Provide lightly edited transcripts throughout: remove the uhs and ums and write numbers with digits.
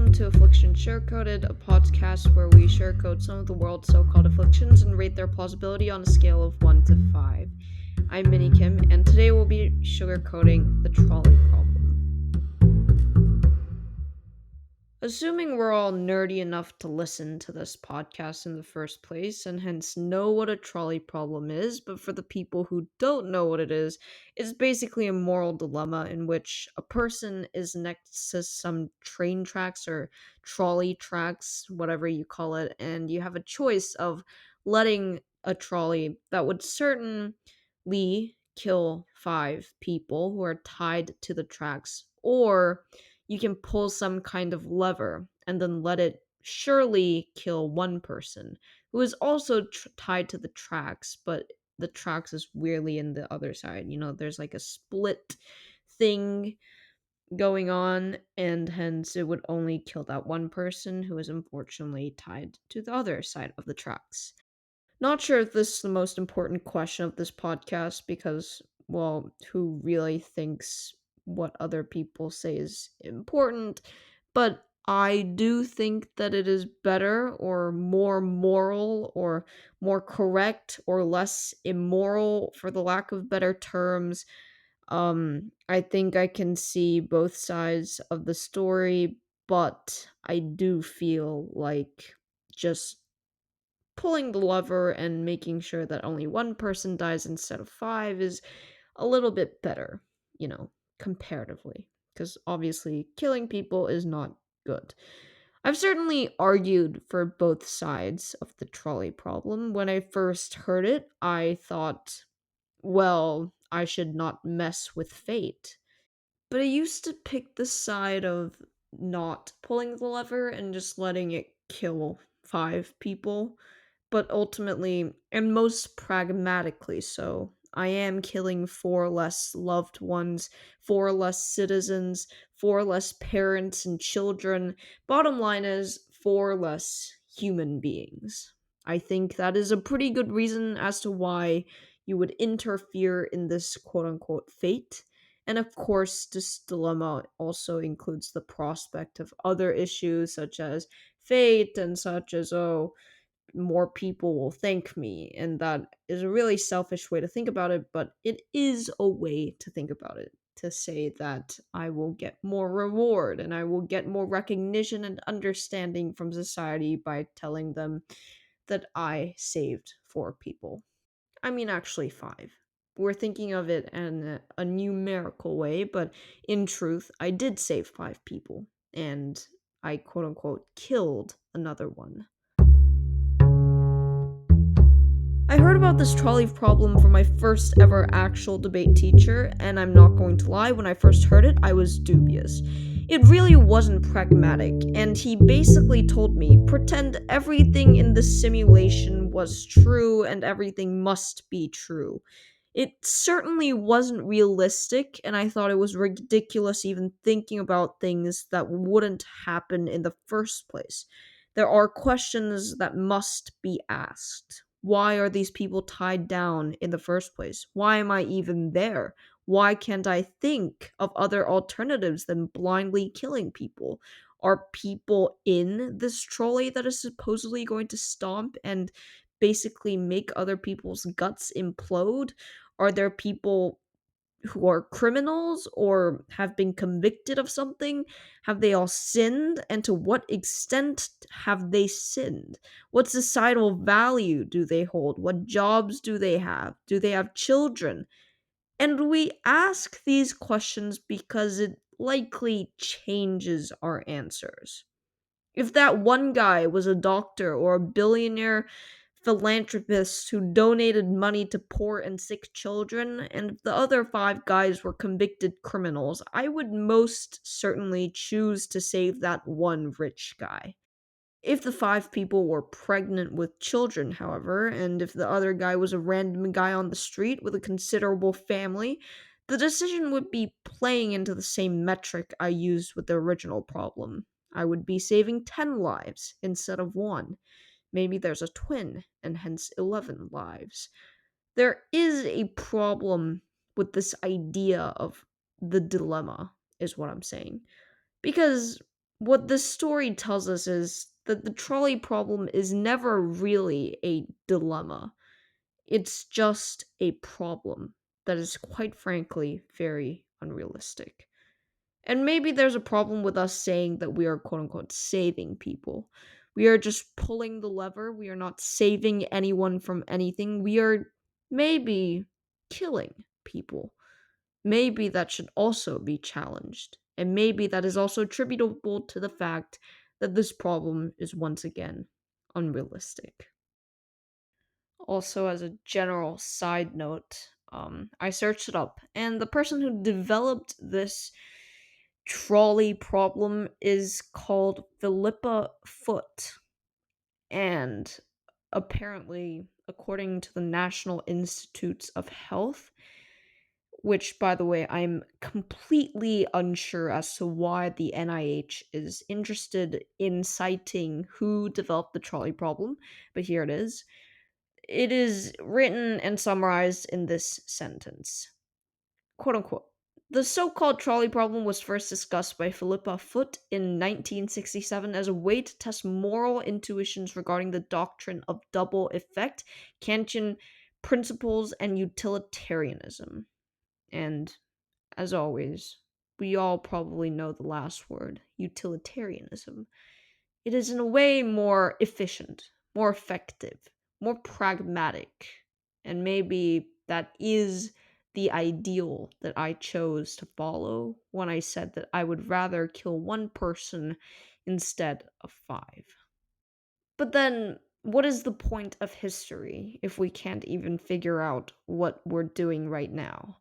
welcome to Afflictions Sugarcoated, a podcast where we sugarcoat some of the world's so-called afflictions and rate their plausibility on a scale of 1 to 5. I'm Minnie Kim, and today we'll be sugarcoating the trolley problem. Assuming we're all nerdy enough to listen to this podcast in the first place and hence know what a trolley problem is, but for the people who don't know what it is, it's basically a moral dilemma in which a person is next to some train tracks or trolley tracks, whatever you call it, and you have a choice of letting a trolley that would certainly kill 5 people who are tied to the tracks, or you can pull some kind of lever and then let it surely kill one person who is also tied to the tracks, but the tracks is weirdly in the other side. There's like a split thing going on, and hence it would only kill that one person who is unfortunately tied to the other side of the tracks. Not sure if this is the most important question of this podcast because, well, who really thinks what other people say is important? But I do think that it is better or more moral or more correct or less immoral, for the lack of better terms. I think I can see both sides of the story, but I do feel like just pulling the lever and making sure that only one person dies instead of 5 is a little bit better, comparatively. Because obviously, killing people is not good. I've certainly argued for both sides of the trolley problem. When I first heard it, I thought, well, I should not mess with fate. But I used to pick the side of not pulling the lever and just letting it kill 5 people. But ultimately, and most pragmatically so, I am killing 4 less loved ones, 4 less citizens, 4 less parents and children. Bottom line is, 4 less human beings. I think that is a pretty good reason as to why you would interfere in this quote unquote fate. And of course, this dilemma also includes the prospect of other issues such as fate and such as, oh, more people will thank me. And that is a really selfish way to think about it, but it is a way to think about it. To say that I will get more reward and I will get more recognition and understanding from society by telling them that I saved 4 people. I mean, actually, 5. We're thinking of it in a numerical way, but in truth, I did save 5 people, and I quote unquote killed another one. I heard about this trolley problem from my first ever actual debate teacher, and I'm not going to lie, when I first heard it, I was dubious. It really wasn't pragmatic, and he basically told me, pretend everything in the simulation was true and everything must be true. It certainly wasn't realistic, and I thought it was ridiculous even thinking about things that wouldn't happen in the first place. There are questions that must be asked. Why are these people tied down in the first place? Why am I even there? Why can't I think of other alternatives than blindly killing people? Are people in this trolley that is supposedly going to stomp and basically make other people's guts implode? Are there people who are criminals or have been convicted of something? Have they all sinned? And to what extent have they sinned? What societal value do they hold? What jobs do they have? Do they have children? And we ask these questions because it likely changes our answers. If that one guy was a doctor or a billionaire philanthropist who donated money to poor and sick children, and if the other 5 guys were convicted criminals, I would most certainly choose to save that one rich guy. If the 5 people were pregnant with children, however, and if the other guy was a random guy on the street with a considerable family, the decision would be playing into the same metric I used with the original problem. I would be saving 10 lives instead of 1. Maybe there's a twin, and hence 11 lives. There is a problem with this idea of the dilemma, is what I'm saying. Because What this story tells us is that the trolley problem is never really a dilemma. It's just a problem that is, quite frankly, very unrealistic. And maybe there's a problem with us saying that we are quote unquote saving people. We are just pulling the lever. We are not saving anyone from anything. We are maybe killing people. Maybe that should also be challenged. And maybe that is also attributable to the fact that this problem is once again unrealistic. Also, as a general side note, I searched it up, and the person who developed this trolley problem is called Philippa Foot. And apparently, according to the National Institutes of Health, which, by the way, I'm completely unsure as to why the NIH is interested in citing who developed the trolley problem, but here it is. It is written and summarized in this sentence, quote unquote. The so called trolley problem was first discussed by Philippa Foot in 1967 as a way to test moral intuitions regarding the doctrine of double effect, Kantian principles, and utilitarianism. And as always, we all probably know the last word, utilitarianism. It is in a way more efficient, more effective, more pragmatic, and maybe that is the ideal that I chose to follow when I said that I would rather kill one person instead of five. But then, what is the point of history if we can't even figure out what we're doing right now?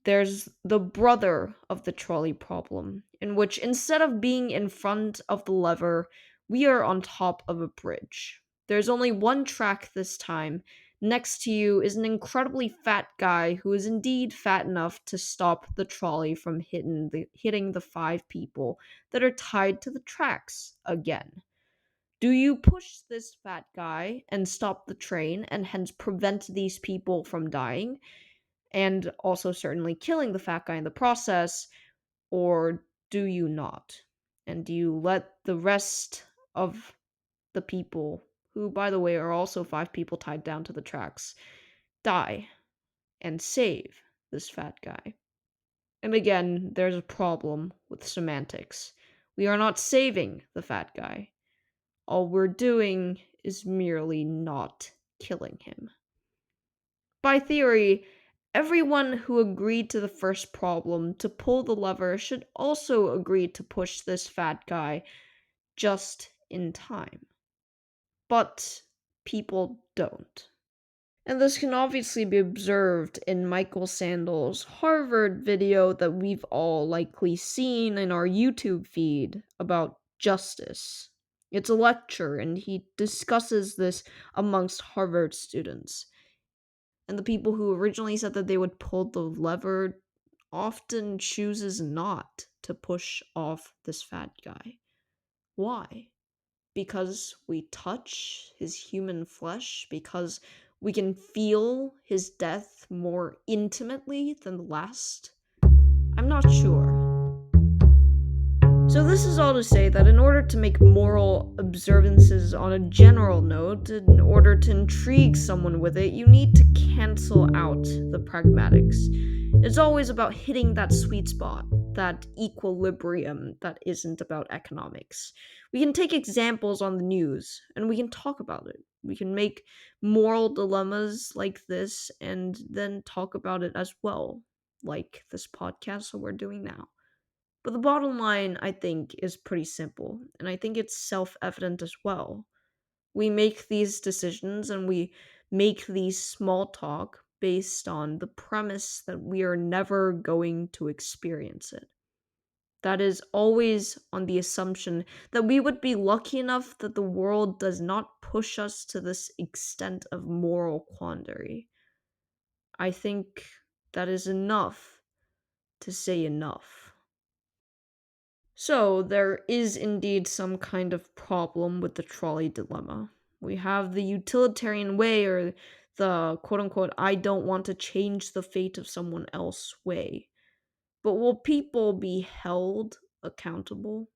There's the brother of the trolley problem, in which instead of being in front of the lever, we are on top of a bridge. There's only one track this time. Next to you is an incredibly fat guy who is indeed fat enough to stop the trolley from hitting the five people that are tied to the tracks again. Do you push this fat guy and stop the train and hence prevent these people from dying? And also certainly killing the fat guy in the process, or do you not? And do you let the rest of the people, who, by the way, are also five people tied down to the tracks, die and save this fat guy? And again, there's a problem with semantics. We are not saving the fat guy. All we're doing is merely not killing him. By theory, everyone who agreed to the first problem to pull the lever should also agree to push this fat guy just in time. But people don't. And this can obviously be observed in Michael Sandel's Harvard video that we've all likely seen in our YouTube feed about justice. It's a lecture, and he discusses this amongst Harvard students. And the people who originally said that they would pull the lever often chooses not to push off this fat guy. Why? Because we touch his human flesh, because we can feel his death more intimately than the last? I'm not sure. So, this is all to say that in order to make moral observances on a general note, in order to intrigue someone with it, you need to cancel out the pragmatics. It's always about hitting that sweet spot, that equilibrium that isn't about economics. We can take examples on the news and we can talk about it. We can make moral dilemmas like this and then talk about it as well, like this podcast that we're doing now. But the bottom line, I think, is pretty simple, and I think it's self evident as well. We make these decisions and we make these small talk based on the premise that we are never going to experience it. That is always on the assumption that we would be lucky enough that the world does not push us to this extent of moral quandary. I think that is enough to say enough. So, there is indeed some kind of problem with the trolley dilemma. We have the utilitarian way, or the quote unquote, I don't want to change the fate of someone else way. But will people be held accountable?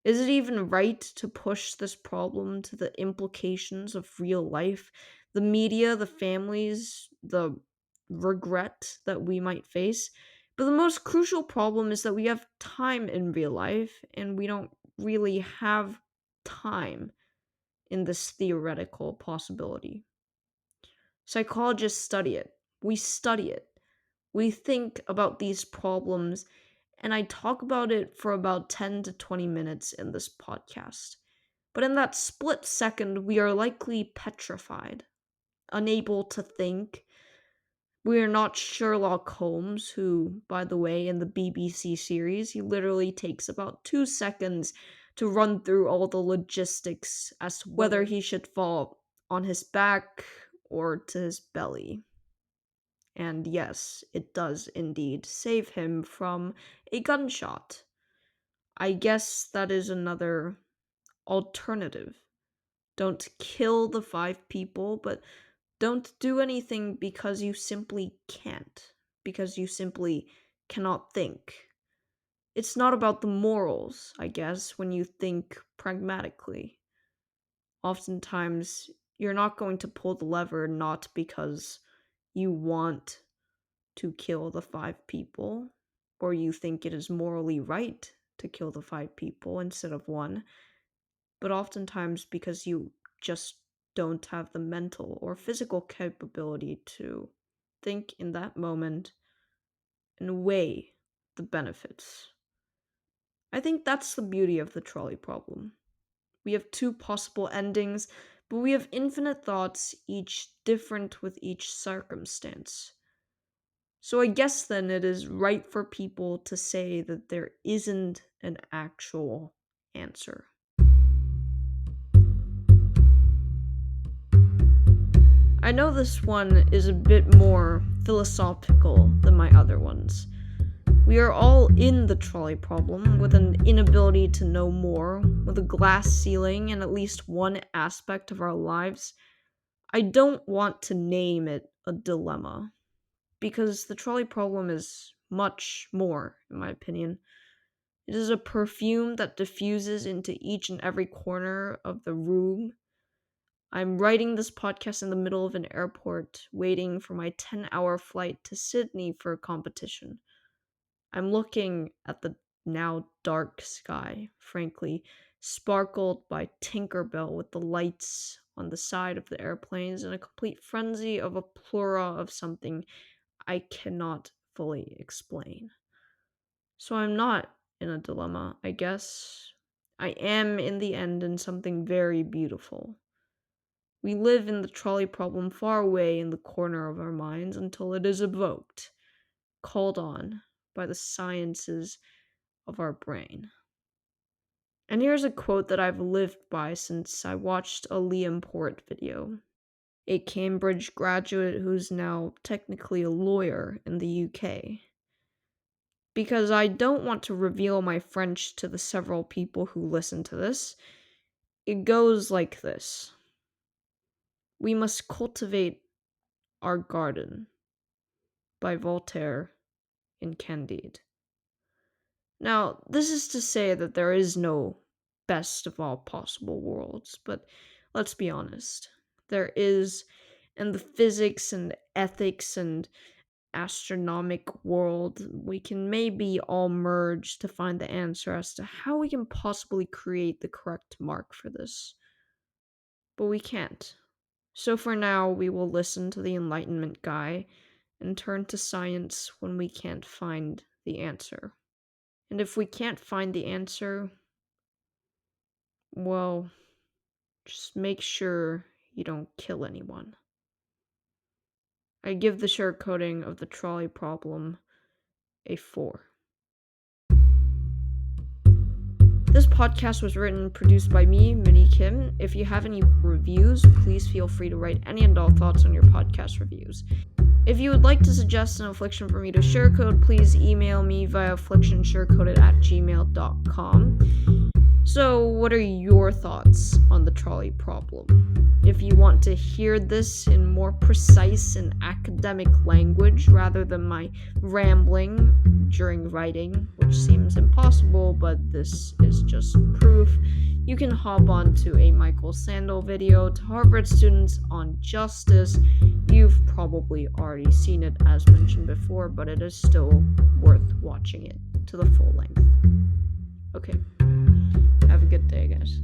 Is it even right to push this problem to the implications of real life, the media, the families, the regret that we might face? But the most crucial problem is that we have time in real life, and we don't really have time in this theoretical possibility. Psychologists study it. We study it. We think about these problems, and I talk about it for about 10 to 20 minutes in this podcast. But in that split second, we are likely petrified, unable to think. We are not Sherlock Holmes, who, by the way, in the BBC series, he literally takes about 2 seconds to run through all the logistics as to whether he should fall on his back or to his belly. And yes, it does indeed save him from a gunshot. I guess that is another alternative. Don't kill the 5 people, but don't do anything because you simply can't. Because you simply cannot think. It's not about the morals, I guess, when you think pragmatically. Oftentimes, you're not going to pull the lever not because you want to kill the 5 people, or you think it is morally right to kill the 5 people instead of one, but oftentimes because you just don't have the mental or physical capability to think in that moment and weigh the benefits. I think that's the beauty of the trolley problem. We have 2 possible endings, but we have infinite thoughts, each different with each circumstance. So I guess then it is right for people to say that there isn't an actual answer. I know this one is a bit more philosophical than my other ones. We are all in the trolley problem with an inability to know more, with a glass ceiling in at least one aspect of our lives. I don't want to name it a dilemma, because the trolley problem is much more, in my opinion. It is a perfume that diffuses into each and every corner of the room. I'm writing this podcast in the middle of an airport, waiting for my 10-hour flight to Sydney for a competition. I'm looking at the now dark sky, frankly, sparkled by Tinkerbell with the lights on the side of the airplanes in a complete frenzy of a plura of something I cannot fully explain. So I'm not in a dilemma, I guess. I am, in the end, in something very beautiful. We live in the trolley problem far away in the corner of our minds until it is evoked, called on by the sciences of our brain. And here's a quote that I've lived by since I watched a Liam Port video, a Cambridge graduate who's now technically a lawyer in the UK. Because I don't want to reveal my French to the several people who listen to this. It goes like this: We must cultivate our garden, by Voltaire in Candide. Now, this is to say that there is no best of all possible worlds, but let's be honest. There is, in the physics and ethics and astronomic world, we can maybe all merge to find the answer as to how we can possibly create the correct mark for this. But we can't. So for now, we will listen to the Enlightenment guy and turn to science when we can't find the answer. And if we can't find the answer, well, just make sure you don't kill anyone. I give the sugarcoating of the trolley problem a 4. This podcast was written and produced by me, Minnie Kim. If you have any reviews, please feel free to write any and all thoughts on your podcast reviews. If you would like to suggest an affliction for me to sugarcoat, please email me via afflictionssugarcoated@gmail.com. So, what are your thoughts on the trolley problem? If you want to hear this in more precise and academic language rather than my rambling, during writing, which seems impossible, but this is just proof. You can hop onto a Michael Sandel video to Harvard students on justice. You've probably already seen it as mentioned before, but it is still worth watching it to the full length. Okay, have a good day, guys.